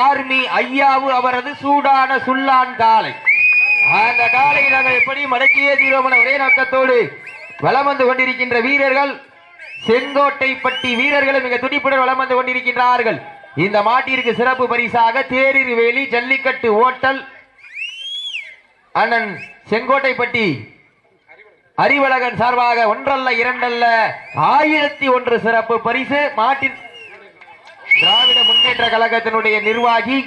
Army Ayyavu அவரது சூடான சுல்லான் காலை. அந்த காலை நாங்கள் எப்படி மடக்கிய தீரோமன ஒரே நோக்கத்தோடு வலம் வந்து கொண்டிருக்கின்ற வீரர்கள் செங்கோட்டைப்பட்டி வீரர்களும் மிக துடிப்புடன் வலம் வந்து கொண்டிருக்கின்றார்கள். இந்த மாட்டிற்கு சிறப்பு பரிசாக தேரிருவேலி ஜல்லிக்கட்டு ஓட்டல் அண்ணன் செங்கோட்டைப்பட்டி அறிவழகன் சார்பாக ஒன்றல்ல இரண்டல்ல 1001 சிறப்பு பரிசு. மாட்டின் திராவிட முன்னேற்ற கழகத்தினுடைய நிர்வாகி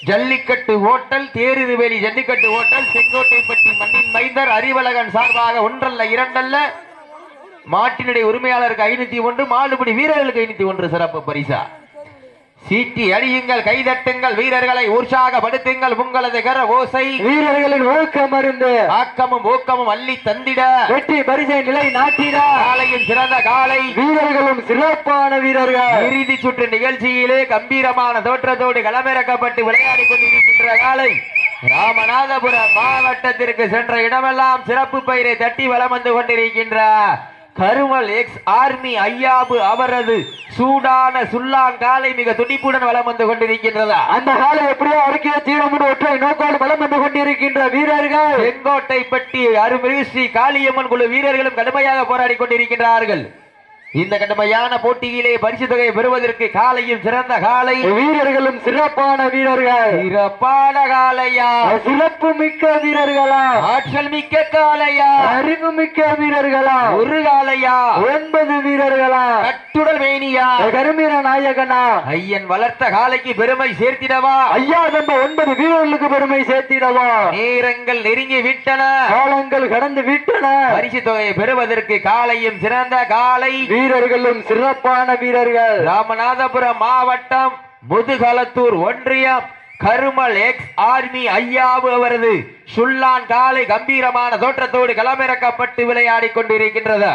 ஜல்லிக்கட்டு ஓட்டல் தேரிருவேலி ஜல்லிக்கட்டு ஓட்டல் செங்கோட்டைப்பட்டி மண்ணின் மைந்தர் அறிவழகன் சார்பாக ஒன்றல்ல இரண்டல்ல மாட்டினுடைய உரிமையாளருக்கு 501 மாடுபிடி வீரர்களுக்கு 501 சிறப்பு பரிசா. சீட்டி அடியுங்கள், கைதட்டுங்கள், வீரர்களை உற்சாகப்படுத்துங்கள். உங்களது கர ஓசை வீரர்களின் ஊக்கம் அருந்து ஆக்கமும் ஊக்கமும் அள்ளி தந்திட வெற்றி பரிசை நிலை நாட்டிட காலையும் சிறந்த காலை வீரர்களும் சிறப்பான வீரர்கள். இறுதி சுற்று நிகழ்ச்சியிலே கம்பீரமான தோற்றத்தோடு களமிறக்கப்பட்டு விளையாடி கொண்டிருக்கின்ற காலை ராமநாதபுரம் மாவட்டத்திற்கு சென்ற இடமெல்லாம் சிறப்பு பெயரை தட்டி வலம் வந்து கொண்டிருக்கின்ற கருமல் எக்ஸ் ஆர்மி ஐயாபு அவரது சூடான சுல்லான் காலை மிக துடிப்புடன் வலம் வந்து கொண்டிருக்கின்றதா. அந்த காலை எப்படியோ அறுக்கிய தீரமுடு ஒற்றை நோக்கோடு வலம் வந்து கொண்டிருக்கின்ற வீரர்கள் செங்கோட்டைப்பட்டி அருள்மிகு ஸ்ரீ காளியம்மன் குழு வீரர்களும் கடுமையாக போராடி கொண்டிருக்கின்றார்கள். இந்த கடுமையான போட்டியிலே பரிசு தொகையை பெறுவதற்கு காலையும் சிறந்த காலை வீரர்களும் சிறப்பான வீரர்கள். சிறப்பான காலையா, சிறப்பு மிக்க வீரர்களா, ஆற்றல் மிக்க காலையா, அறிவு மிக்க வீரர்களா, ஒரு காலையா, 9 வீரர்களா, கட்டுடல் வேணியா, கருமீர நாயகனா, ஐயன் வளர்த்த காலைக்கு பெருமை சேர்த்திடவா, ஐயா நம்ம 9 வீரர்களுக்கு பெருமை சேர்த்திடவா. நேரங்கள் நெருங்கி விட்டன, காலங்கள் கடந்து விட்டன. பரிசு தொகையை பெறுவதற்கு காலையும் சிறந்த காலை வீரர்களும் சிறப்பான வீரர்கள். ராமநாதபுரம் மாவட்டம் முதுகலத்தூர் ஒன்றியம் கருமல் எக்ஸ் ஆர்மி ஐயாவு அவரது சுல்லான் காலை கம்பீரமான தோற்றத்தோடு களமிறக்கப்பட்டு விளையாடி கொண்டிருக்கின்றது.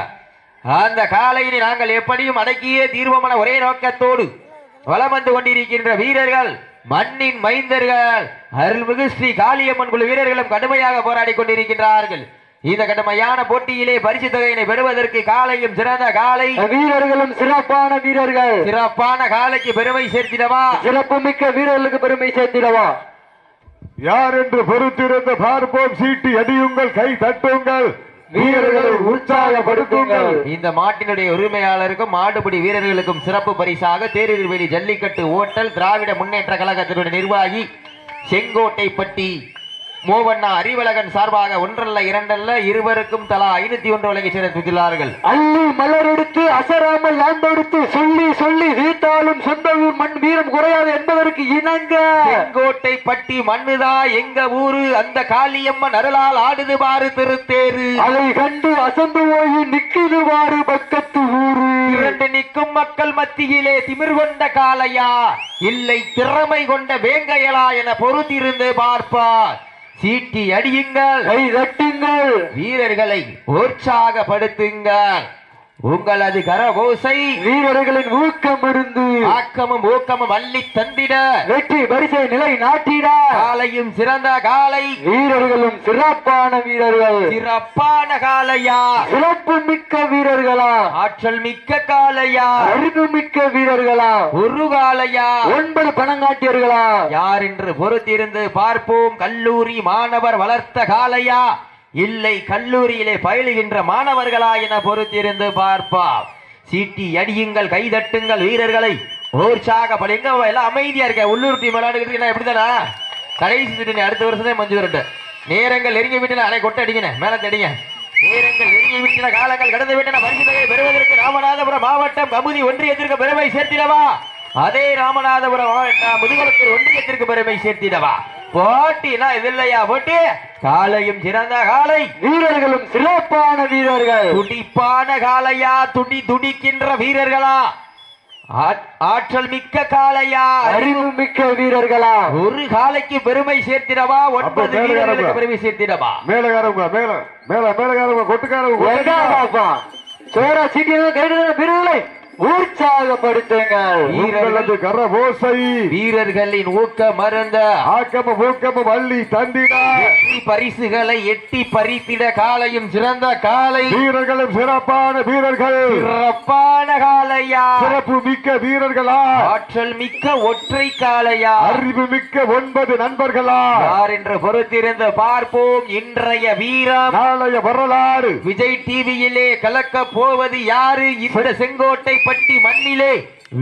அந்த காலையினை நாங்கள் எப்படியும் அடக்கியே தீர்வமான ஒரே நோக்கத்தோடு வலம் வந்து கொண்டிருக்கின்ற வீரர்கள் மண்ணின் மைந்தர்கள் அருள்மிகு ஸ்ரீ காளியம்மன் குழு வீரர்களும் கடுமையாக போராடி கொண்டிருக்கின்றார்கள். இந்த கடுமையான போட்டியிலே பரிசு தொகையினை பெறுவதற்கு காலையும் சிறந்த காலை வீரர்களும் சிறப்பான வீரர்கள். சிறப்பான காலைக்கு பெருமை சேர்த்திடவா, சிறப்பு மிக்க வீரர்களுக்கு பெருமை சேர்த்திடவா. யார் என்று பொறுத்திருந்து பார்ப்போம். சீட்டி அடியுங்கள், கை தட்டுங்கள், வீரர்களை உற்சாகப்படுத்துங்கள். இந்த மாட்டினுடைய உரிமையாளருக்கும் மாடுபிடி வீரர்களுக்கும் சிறப்பு பரிசாக தேரிருவேலி ஜல்லிக்கட்டு ஓட்டல் திராவிட முன்னேற்ற கழகத்தினுடைய நிர்வாகி செங்கோட்டைப்பட்டி மோவண்ணா அறிவழகன் சார்பாக ஒன்றல்ல இரண்டல்ல இருவருக்கும் தலா 501 வழங்கி சேர்த்துள்ளார்கள். அள்ளி மலர் எடுத்து அசராமல் ஆண்டெடுத்து சொல்லி சொல்லி வீட்டாலும் சொந்த மண் வீரம் குறையாது என்பதற்கு இணங்க செங்கோட்டைப்பட்டி மண்ணுதா எங்க ஊரு, அந்த காளியம்மன் அருளால் ஆடுது பாரு திருத்தேரு, அதை கண்டு அசந்து போய் நிக்குது பாரு பக்கத்து ஊரு. இரண்டு நிற்கும் மக்கள் மத்தியிலே திமிர் கொண்ட காளையா இல்லை திறமை கொண்ட வேங்கையலா என பொறுத்திருந்து பார்ப்பார். சீட்டி அடியுங்கள், கை தட்டுங்கள், வீரர்களை உற்சாகப்படுத்துங்கள். உங்களது கரகோசை வீரர்களின் ஊக்கம் இருந்து ஆக்கமும் ஊக்கமும் அள்ளி தந்திட வெற்றி பரிசை நிலை நாட்டிட காலையும் சிறந்த காலை வீரர்களும் சிறப்பான வீரர்கள். சிறப்பான காலையா, சிறப்பு மிக்க வீரர்களா, ஆற்றல் மிக்க காலையா, அறிவு மிக்க வீரர்களா, ஒரு காலையா, 9 பணங்காட்டியர்களா, யார் என்று பொறுத்திருந்து பார்ப்போம். கல்லூரி மாணவர் வளர்த்த காலையா இல்லை கல்லூரியிலே பயிலுகின்ற மாணவர்களா என பொறுத்திருந்து பார்ப்பார். சீட்டி அடியுங்கள், கைதட்டுங்கள், வீரர்களை உற்சாகப்படுங்க. எல்லாம் அமைதியா இருக்க. உள்ளூர் டீம் விளையாடுகிறீங்க எப்படிதானா? கடைசி அடுத்த வருஷமே மஞ்சு வரட்டு. நேரங்கள் நெருங்கி விட்டன, அனை கொட்ட அடிங்க, மேல தடிங்க. நேரங்கள் நெருங்கி விட்டன, காலங்கள் கடந்து விட்டன. பரிசு தொகையை பெறுவதற்கு ராமநாதபுரம் மாவட்டம் கமுதி ஒன்றியத்திற்கு பெருமை சேர்த்திடவா, அதே ராமநாதபுரம் மாவட்டம் முதுகலத்தூர் ஒன்றியத்திற்கு பெருமை சேர்த்திடவா. போட்டினா இது இல்லையா போட்டி? காலையும் சிறந்த காலை வீரர்களும் சிறப்பான வீரர்கள். துடிப்பான காலையா, துடிக்கின்ற வீரர்களா, ஆற்றல் மிக்க காலையா, அறிவு மிக்க வீரர்களா, ஒரு காலைக்கு பெருமை சேர்த்திடவா, 9 வீரர்களுக்கு பெருமை சேர்த்திடவா. மேலகாரங்க மேலகாரங்க கொட்டுக்காரங்க சோரா சீட்டி வீரர்களை உற்சாகப்படுத்துங்கள். உங்களது கரவோசை வீரர்களின் ஊக்க மருந்த ஆக்கமும் ஊக்கமும் அள்ளி தந்திட வெற்றி பரிசுகளை எட்டி பறித்திட காலையும் சிறந்த காலை வீரர்களும் சிறப்பான வீரர்கள் சிறப்பான காலையா சிறப்பு மிக்க வீரர்களா ஆற்றல் மிக்க ஒற்றை காலையா அறிவு மிக்க 9 நண்பர்களா யார் என்று பொறுத்திருந்து பார்ப்போம். இன்றைய வீரம் நாளைய வரலாறு விஜய் டிவியிலே கலக்க போவது யாரு, இந்த செங்கோட்டை பட்டி மண்ணிலே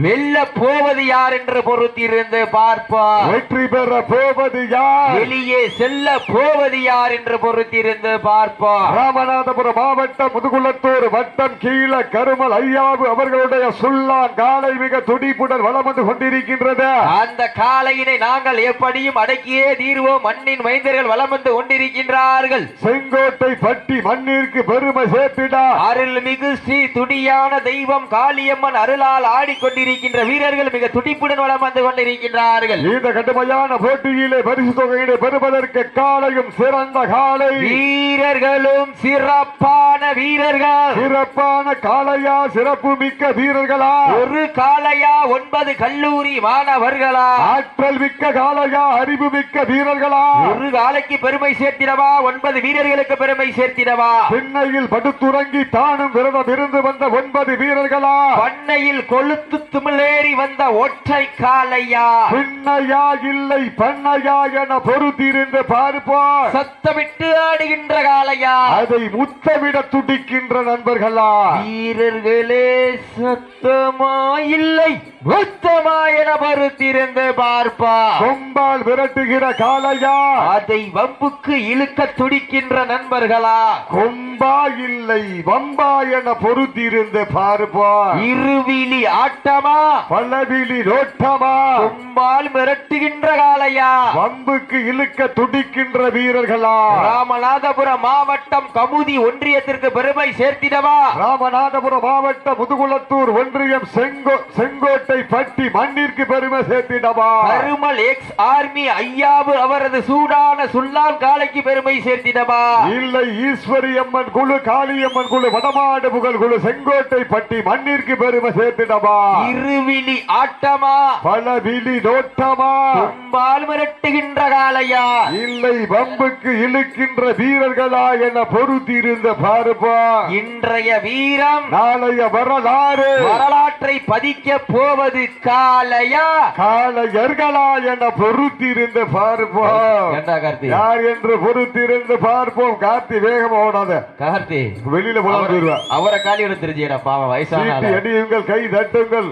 வெல்ல போவது யார் என்று பொறுத்திருந்து பார்ப்பார். வெற்றி பெற போவது யார், வெளியே செல்ல போவது யார் என்று பொறுத்திருந்து பார்ப்பார். ராமநாதபுரம் மாவட்டம் முதுகுளத்தூர் வட்டம் கீழ கருமல் ஐயாவு அவர்களுடைய சுல்லான் காலை மிக துடிப்புடன் வலம் வந்து கொண்டிருக்கின்றது. அந்த காலையினை நாங்கள் எப்படியும் அடக்கியே தீர்வோம். மண்ணின் மைந்தர்கள் வலம் வந்து கொண்டிருக்கின்றார்கள். செங்கோட்டை பட்டி மண்ணிற்கு பெருமை சேர்த்திட அருள்மிகு ஸ்ரீ துடியான தெய்வம் காளியம்மன் அருளால் ஆடிக்கொண்டிருக்கின்ற வீரர்கள் மிக துடிப்புடன் வலம் வந்து கொண்டிருக்கின்றார்கள். இந்த கடுமையான போட்டியிலே பரிசு தொகையினை பெறுவதற்கு காலையும் சிறந்த காலை வீரர்களும் சிறப்பான வீரர்கள். சிறப்பான காளையா சிறப்பு மிக்க வீரர்களா ஒரு காளையா 9 கல்லூரி மாணவர்களா ஆற்றல் மிக்க காளையா அறிவு மிக்க வீரர்களா ஒரு காலைக்கு பெருமை சேர்த்திடவா 9 வீரர்களுக்கு பெருமை சேர்த்திடவா சென்னையில் படுத்துறங்கி தானும் விரதம் இருந்து வந்த 9 வீரர்களா பண்ணையில் கொளுத்து துமிழேறி வந்த ஒற்றை காளையா பின்னையா இல்லை பண்ணையா என பொறுத்திருந்து பார்ப்போம். சத்தமிட்டு ஆடுகின்ற காளையா அதை முத்தமிட துடிக்கின்ற நண்பர்களா வீரர்களே சத்தமா இல்லை முத்தமா என பொறுத்திருந்து பார்ப்பா. கொம்பால் விரட்டுகிற காளையா அதை வம்புக்கு இழுக்க துடிக்கின்ற நண்பர்களா கொம்பா இல்லை வம்பா என பொறுத்திருந்து பார்ப்போம். இருவிழி ஆட்டமா பலவிழி நோட்டமா கொம்பால் மிரட்டுகின்ற காளையா வம்புக்கு இழுக்க துடிக்கின்ற வீரர்களா ராமநாதபுரம் மாவட்டம் கமுதி ஒன்றியத்திற்கு பெருமை சேர்த்திடவா ராமநாதபுரம் மாவட்டம் முதுகுளத்தூர் ஒன்றியம் செங்கோட்டை பட்டி மண்ணிற்கு பெருமை சேர்த்திடவா கருமல் எக்ஸ் ஆர்மி ஐயாவு அவரது சூடான சுல்லான் காளைக்கு பெருமை சேர்த்திடவா இல்லை ஈஸ்வரி அம்மன் குழு காளியம்மன் குழு வடமாடு புகழ் குழு செங்கோட்டை பட்டி மண்ணிற்கு பெருமை சேர்த்திடவா இருவிழி ஆட்டமா பலவிழி நோட்டமா கொம்பால் மிரட்டுகின்ற காளையா இல்லை வம்புக்கு இழுக்கின்ற வீரர்களா என பொறுத்திருந்த பார்ப்பா. இன்றைய வீரம் நாளைய வரலாறு வரலாற்றை பதிக்க போவது காளையா காளையர்களா என பொறுத்திருந்து பார்ப்போம். என்ன கார்த்தி யார் என்று பொறுத்திருந்து பார்ப்போம். கார்த்தி வேகம் ஓடாத கார்த்தி வெளியில போடுவார். அவரை காலியோட தெரிஞ்சுடா பாவம் வயசான அடியுங்கள் கை தட்டுங்கள்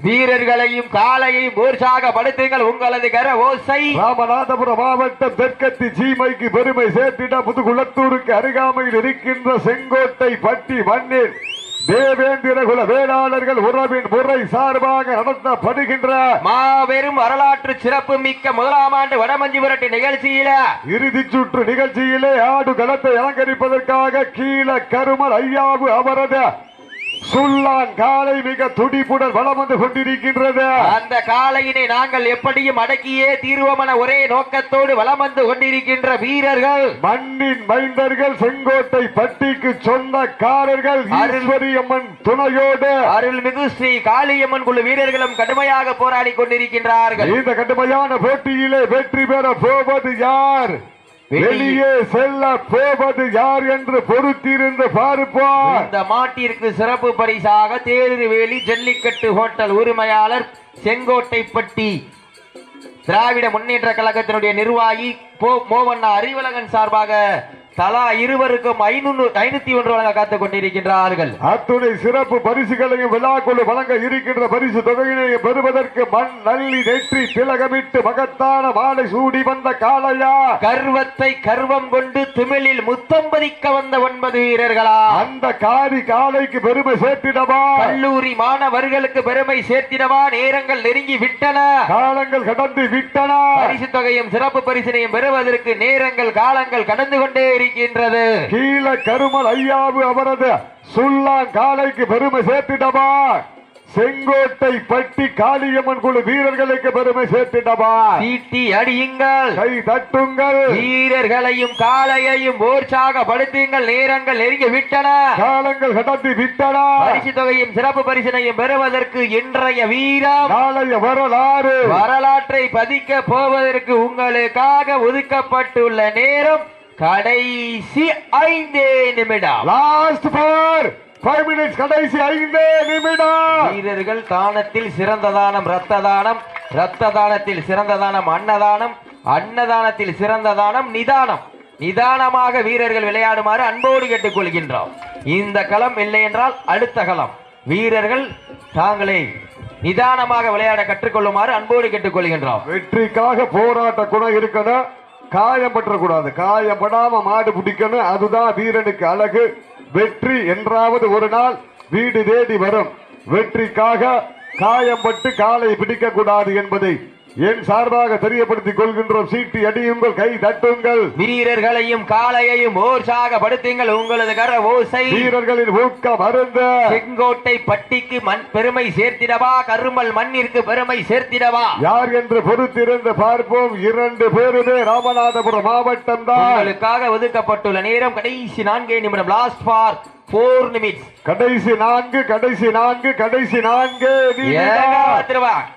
வீரர்களையும் காலையையும் உற்சாகப்படுத்துங்கள். உங்களது கர ஓசை ராமநாதபுரம் மாவட்டம் தெற்கத்தி சீமைக்கு பெருமை சேர்த்திட முதுகுளத்தூருக்கு அருகாமையில் இருக்கின்ற செங்கோட்டை பட்டி மண்ணில் தேவேந்திர குல வேளாளர்கள் உறவின் முறை சார்பாக நடத்தப்படுகின்ற மாபெரும் வரலாற்று சிறப்பு மிக்க 1ஆம் ஆண்டு வடமஞ்சி விரட்டு நிகழ்ச்சியில இறுதி சுற்று நிகழ்ச்சியிலே ஆடு களத்தை அலங்கரிப்பதற்காக கீழ கருமல் ஐயாவு அவரது சுல்லான் காலை மிக துடிப்புடன் வலம் வந்து கொண்டிருக்கின்றது. அந்த காலையினை நாங்கள் எப்படியும் அடக்கியே தீர்வோமென ஒரே நோக்கத்தோடு வலம் வந்து கொண்டிருக்கின்ற வீரர்கள் மண்ணின் மைந்தர்கள் செங்கோட்டை பட்டிக்கு சொந்தக்காரர்கள் ஈஸ்வரி அம்மன் துணையோடு அருள்மிகு ஸ்ரீ காளியம்மன் குழு வீரர்களும் கடுமையாக போராடி கொண்டிருக்கின்றார்கள். இந்த கடுமையான போட்டியிலே வெற்றி பெற போவது யார், வெளியே செல்ல போவது யார் என்று பொறுத்திருந்து பார்ப்போம். இந்த மாட்டிற்கு சிறப்பு பரிசாக தேர்வேலி ஜல்லிக்கட்டு ஹோட்டல் உரிமையாளர் செங்கோட்டைப்பட்டி திராவிட முன்னேற்ற கழகத்தினுடைய நிர்வாகி மோவண்ணா அறிவழகன் சார்பாக தலா இருவருக்கும் 501 வழங்க காத்துக் கொண்டிருக்கின்றார்கள். அத்துணை சிறப்பு பரிசுகளையும் விழாக்குழு வழங்க இருக்கின்ற பரிசு தொகையினையும் பெறுவதற்கு மண் நல்லி நெற்றி திலகமிட்டு மகத்தான மாலை சூடி வந்த காளையா கர்வத்தை கர்வம் கொண்டு திமிழில் முத்தம் பதிக்க வந்த 9 வீரர்களா அந்த காரி காளைக்கு பெருமை சேர்த்திடவா கல்லூரி மாணவர்களுக்கு பெருமை சேர்த்திடவா நேரங்கள் நெருங்கி விட்டன, காலங்கள் கடந்து விட்டன. பரிசு தொகையும் சிறப்பு பரிசினையும் பெறுவதற்கு நேரங்கள் காலங்கள் கடந்து கொண்டே இருக்கின்றது. கீழ கருமல் ஐயாவு அவரது சுல்லான் காளைக்கு பெருமை சேர்த்திடவா செங்கோட்டை பட்டி காளியம்மன் குழு வீரர்களுக்கு பெருமை சேர்த்திடவா சீட்டி அடியுங்கள், கை தட்டுங்கள், வீரர்களையும் காளையையும் உற்சாகப்படுத்துங்கள். நேரங்கள் நெருங்கி விட்டன, காலங்கள் கடந்து விட்டன. பரிசு தொகையும் சிறப்பு பரிசினையும் பெறுவதற்கு இன்றைய வீரம் நாளைய வரலாறு வரலாற்றை பதிக்க போவதற்கு உங்களுக்காக ஒதுக்கப்பட்டுள்ள நேரம் கடைசி 5 நிமிடம். லாஸ்ட் 5 minutes, கடைசி 5 நிமிடம். வீரர்கள் தானத்தில் சிறந்த தானம் இரத்த தானம், இரத்த தானத்தில் சிறந்த தானம் அன்னதானம், அன்னதானத்தில் சிறந்த தானம் நிதானம். நிதானமாக வீரர்கள் விளையாடுமாறு அன்போடு கேட்டுக்கொள்கின்றோம். இந்த களம் இல்லை என்றால் அடுத்த களம். வீரர்கள் தாங்களே நிதானமாக விளையாட கற்றுக்கொள்ளுமாறு அன்போடு கேட்டுக்கொள்கின்றோம். வெற்றிக்காக போராட்ட குணம் இருக்கணும், காயம் பற்றக்கூடாது. காயப்படாம மாடு பிடிக்கணும், அதுதான் வீரனுக்கு அழகு. வெற்றி என்றாவது ஒரு நாள் வீடு தேடி வரும். வெற்றிக்காக காயம்பட்டு காலை பிடிக்க கூடாது என்பதை என் சார்பாக தெரியப்படுத்திக் கொள்கின்றோம். சீட்டி அடியுங்கள், கை தட்டுங்கள், வீரர்களையும் காளையையும் உற்சாகப்படுத்துங்கள். உங்களது கர ஓசை வீரர்களின் ஊக்கம் அருந்த செங்கோட்டை பட்டிக்கு பெருமை சேர்த்திடவா, கருமல் மண்ணிற்கு பெருமை சேர்த்திடவா, யார் என்று பொறுத்திருந்து பார்ப்போம். 2 பேருமே ராமநாதபுரம் மாவட்டம் தான். உங்களுக்காக ஒதுக்கப்பட்டுள்ள நேரம் கடைசி 4 நிமிடம். Last for 4 minutes. கடைசி 4 கடைசி 4 கடைசி 4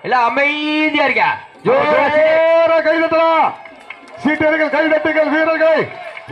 எல்லாம் அமைதியா இருக்க. கைதட்டலாம், சீட்டர்கள் கைதட்டுங்கள், வீரர்களை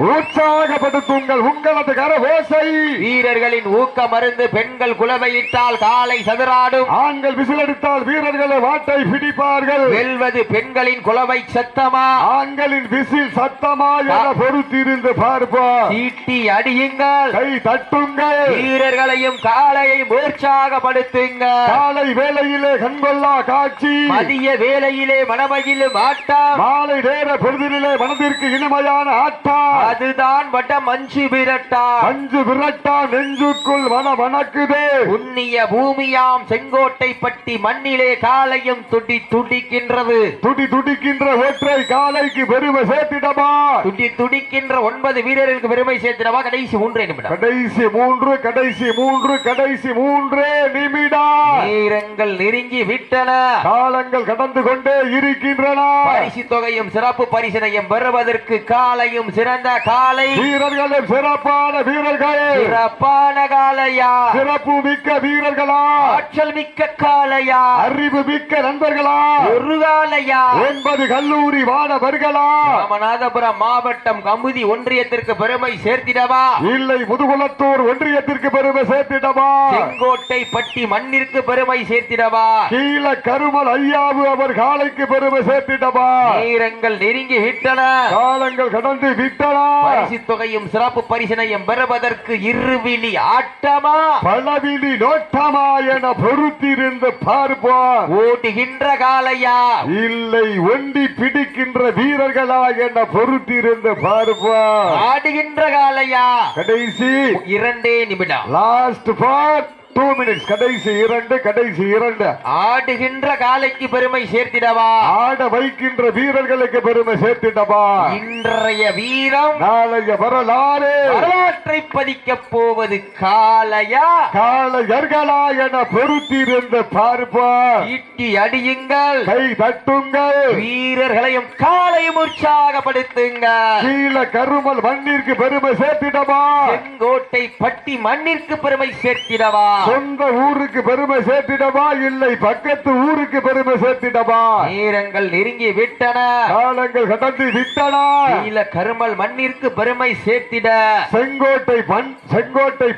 உற்சாகப்படுத்துங்கள். உங்களது கர ஓசை வீரர்களின் ஊக்க மருந்து. பெண்கள் குலவையிட்டால் காலை சதுராடும், ஆண்கள் விசிலடித்தால் வீரர்களை வாட்டை பிடிப்பார்கள். வெல்வது பெண்களின் குலவை சத்தமா, ஆண்களின் விசில் சத்தமா என பொறுத்திருந்து பார்ப்போம். சீட்டி அடியுங்கள், கை தட்டுங்கள், வீரர்களையும் காளையையும் உற்சாகப்படுத்துங்கள். காலை வேளையிலே கண்கொள்ளா காட்சி, மதிய வேளையிலே மனமகிழும் ஆட்டம், மாலை நேர பொழுதிலே மனதிற்கு இனிமையான ஆட்டம். அதுதான் வட மஞ்சு விரட்டா. மஞ்சு விரட்டா நெஞ்சுக்குள் வனக்குதே. புண்ணிய பூமியாம் செங்கோட்டை பட்டி மண்ணிலே காலையும் துடி துடிக்கின்றது. துடி துடிக்கின்ற ஒற்றை காலைக்கு பெருமை சேர்த்திடமா, துடி துடிக்கின்ற 9 வீரர்களுக்கு பெருமை சேர்த்திடமா. கடைசி 3 நிமிடம். கடைசி 3 கடைசி 3 கடைசி 3 நிமிடம். நேரங்கள் நெருங்கி விட்டன, காலங்கள் கடந்து கொண்டே இருக்கின்றன. பரிசு தொகையும் சிறப்பு பரிசினையும் பெறுவதற்கு காலையும் சிறந்த காலை, வீரர்களும் சிறப்பான வீரர்கள், சிறப்பான காலையா, சிறப்பு மிக்க வீரர்களா, ஆற்றல் மிக்க காலையா, அறிவு மிக்க நண்பர்களா, ஒரு காலையா, 9 கல்லூரி மாணவர்களா, ராமநாதபுரம் மாவட்டம் கமுதி ஒன்றியத்திற்கு பெருமை சேர்த்திடவா, இல்லை முதுகுளத்தூர் ஒன்றியத்திற்கு பெருமை சேர்த்திடவா, செங்கோட்டை பட்டி மண்ணிற்கு பெருமை சேர்த்திடவா, கீழ கருமல் ஐயாவு அவர் காலைக்கு பெருமை சேர்த்திடவா. நேரங்கள் நெருங்கி விட்டன, காலங்கள் கடந்து விட்டன. பரிசு தொகையும் சிறப்பு பரிசினையும் பெறுவதற்கு இருவிழி ஆட்டமா, பலவிழி நோட்டமா என பொறுத்திருந்து பார்ப்போம். ஓடுகின்ற காலையா, இல்லை ஒண்டி பிடிக்கின்ற வீரர்களா என பொறுத்திருந்து பார்ப்போம். ஆடுகின்ற காலையா. கடைசி 2 நிமிடம். Last for 2 minutes. கடைசி 2 கடைசி 2. ஆடுகின்ற காலைக்கு பெருமை சேர்த்திடவா, ஆட வைக்கின்ற வீரர்களுக்கு பெருமை சேர்த்திடவா. இன்றைய வீரம் நாளைய வரலாறு வரலாற்றை பதிக்க போவது காலையா, காளையர்களா என பொறுத்திருந்து பார்ப்போம். ஈட்டி அடியுங்கள், கை தட்டுங்கள், வீரர்களையும் காலையும் உற்சாகப்படுத்துங்கள். கீழ கருமல் மண்ணிற்கு பெருமை சேர்த்திடவா, செங்கோட்டை பட்டி மண்ணிற்கு பெருமை சேர்த்திடவா, சொந்த ஊருக்கு பெருமை சேர்த்திடவா, இல்லை பக்கத்து ஊருக்கு பெருமை சேர்த்திடவா. நேரங்கள் நெருங்கி விட்டன, காலங்கள் கடந்து விட்டன. கீழ கருமல் மண்ணிற்கு பெருமை சேர்த்திட, செங்கோட்டை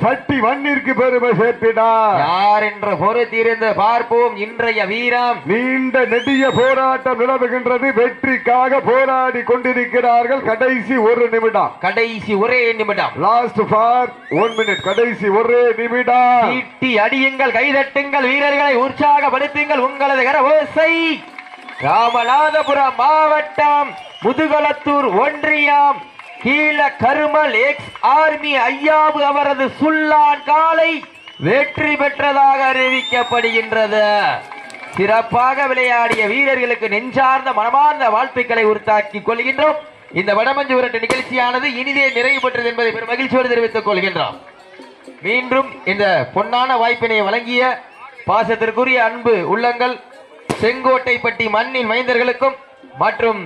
பட்டி மண்ணிற்கு பெருமை சேர்த்திட. யார் என்று பொறுத்திருந்து பார்ப்போம். இன்றைய வீரம் நீண்ட நெடிய போராட்டம் நிலவுகின்றது. வெற்றிக்காக போராடி கொண்டிருக்கிறார்கள். கடைசி 1 நிமிடம். கடைசி 1 நிமிடம். Last for 1 minute. கடைசி 1 நிமிடம். ஈட்டி அடியுங்கள், கைதட்டுங்கள், வீரர்களை உற்சாகப்படுத்துங்கள். உங்களது கர ஓசை ராமநாதபுரம் மாவட்டம் முதுகுளத்தூர் ஒன்றியம் கீழ கருமல் எக்ஸ் ஆர்மி ஐயாவு அவரது சுல்லான் காலை வெற்றி பெற்றதாக அறிவிக்கப்படுகின்றது. சிறப்பாக விளையாடிய வீரர்களுக்கு நெஞ்சார்ந்த மனமார்ந்த வாழ்த்துக்களை உறுத்தாக்கிக் கொள்கின்றோம். இந்த வடமஞ்சு விரட்டு நிகழ்ச்சியானது இனிதே நிறைவு பெற்றது என்பதை பெரும் மகிழ்ச்சியோடு தெரிவித்துக் கொள்கின்றோம். மீண்டும் இந்த பொன்னான வாய்ப்பினை வழங்கிய பாசத்திற்குரிய அன்பு உள்ளங்கள் செங்கோட்டைப்பட்டி மண்ணின் மைந்தர்களுக்கும் மற்றும்